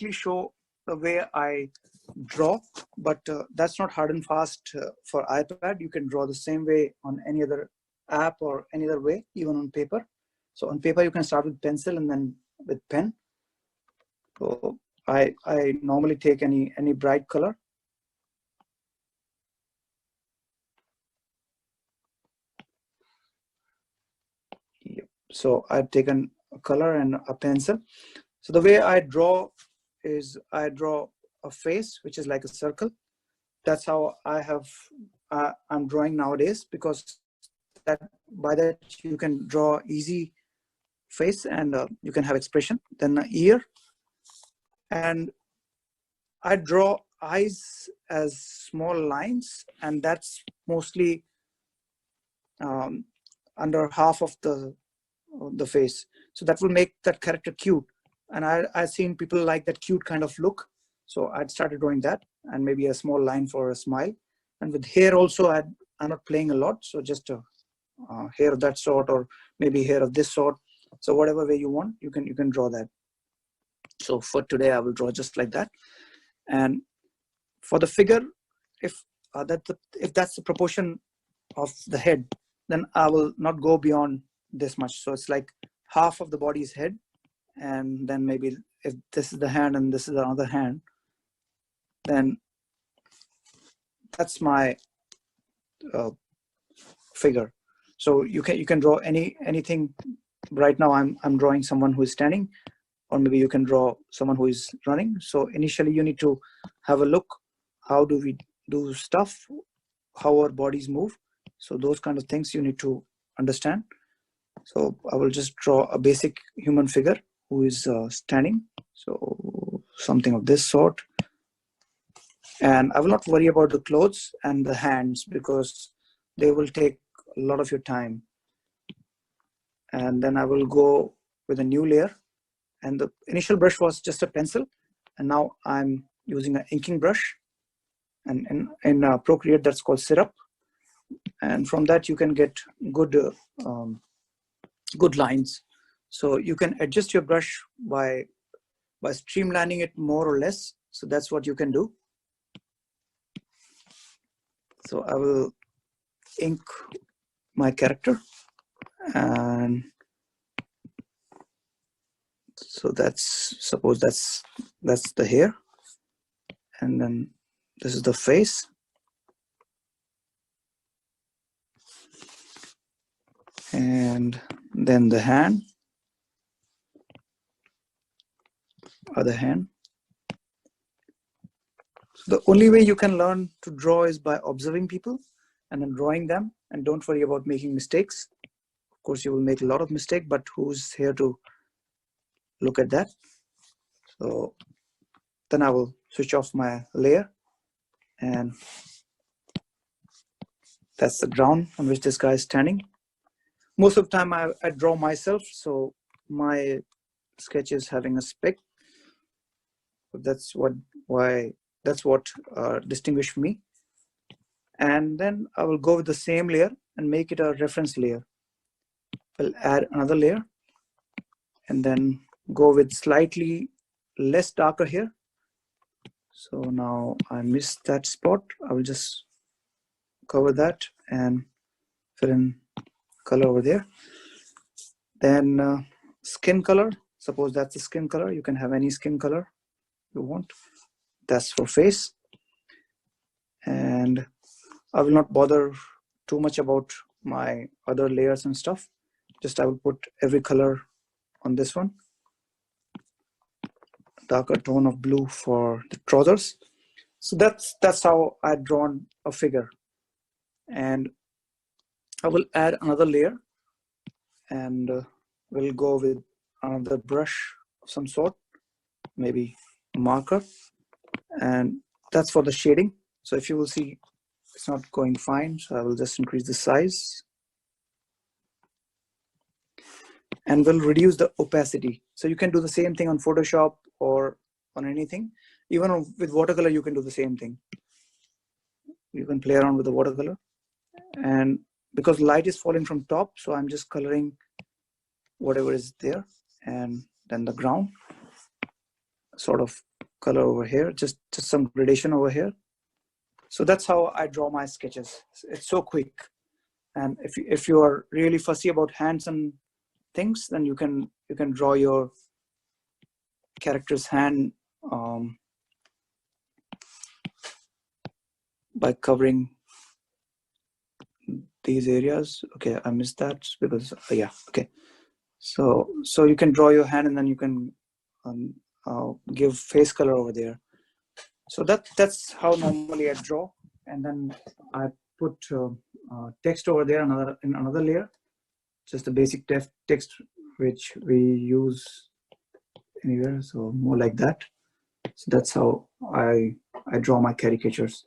quickly show the way I draw, but that's not hard and fast for iPad. You can draw the same way on any other app or any other way, even on paper. So on paper, you can start with pencil and then with pen. So I normally take any bright color. Yep. So I've taken a color and a pencil. So the way I draw is I draw a face, which is like a circle. That's how I'm drawing nowadays, because by that you can draw easy face and you can have expression. Then an ear, and I draw eyes as small lines, and that's mostly under half of the face. So that will make that character cute. And I've seen people like that cute kind of look. So I started drawing that, and maybe a small line for a smile. And with hair also, I'm not playing a lot. So just a hair of that sort, or maybe hair of this sort. So whatever way you want, you can draw that. So for today, I will draw just like that. And for the figure, if that's the proportion of the head, then I will not go beyond this much. So it's like half of the body is head, and then maybe if this is the hand and this is the other hand, then that's my figure. So you can draw anything. Right now I'm drawing someone who is standing, or maybe you can draw someone who is running. So initially you need to have a look, how do we do stuff, how our bodies move. So those kind of things you need to understand. So I will just draw a basic human figure who is standing. So something of this sort. And I will not worry about the clothes and the hands, because they will take a lot of your time. And then I will go with a new layer. And the initial brush was just a pencil. And now I'm using an inking brush. And in Procreate, that's called Syrup. And from that, you can get good lines. So you can adjust your brush by streamlining it more or less. So that's what you can do. So I will ink my character. And so suppose that's the hair. And then this is the face. And then the hand, other hand. So the only way you can learn to draw is by observing people and then drawing them, and don't worry about making mistakes. Of course, you will make a lot of mistakes, but who's here to look at that? So then I will switch off my layer, and that's the ground on which this guy is standing. Most of the time I draw myself, so my sketch is having a speck. That's what distinguishes me. And then I will go with the same layer and make it a reference layer. I'll add another layer and then go with slightly less darker here. So now I missed that spot. I will just cover that and fill in color over there. Then skin color, suppose that's the skin color. You can have any skin color you want. That's for face. And I will not bother too much about my other layers and stuff. Just I will put every color on this one. Darker tone of blue for the trousers. So that's how I've drawn a figure. And I will add another layer, and we'll go with another brush of some sort, maybe a marker, and that's for the shading. So if you will see, it's not going fine, so I will just increase the size, and we'll reduce the opacity. So you can do the same thing on Photoshop or on anything. Even with watercolor, you can do the same thing. You can play around with the watercolor. And because light is falling from top, so I'm just coloring whatever is there, and then the ground, sort of color over here, just some gradation over here. So that's how I draw my sketches. It's so quick. And if you are really fussy about hands and things, then you can draw your character's hand by covering these areas. Okay, I missed that because yeah, okay. So you can draw your hand and then you can give face color over there. So that's how normally I draw, and then I put text over there in another layer, just the basic text which we use anywhere. So more like that. So that's how I draw my caricatures.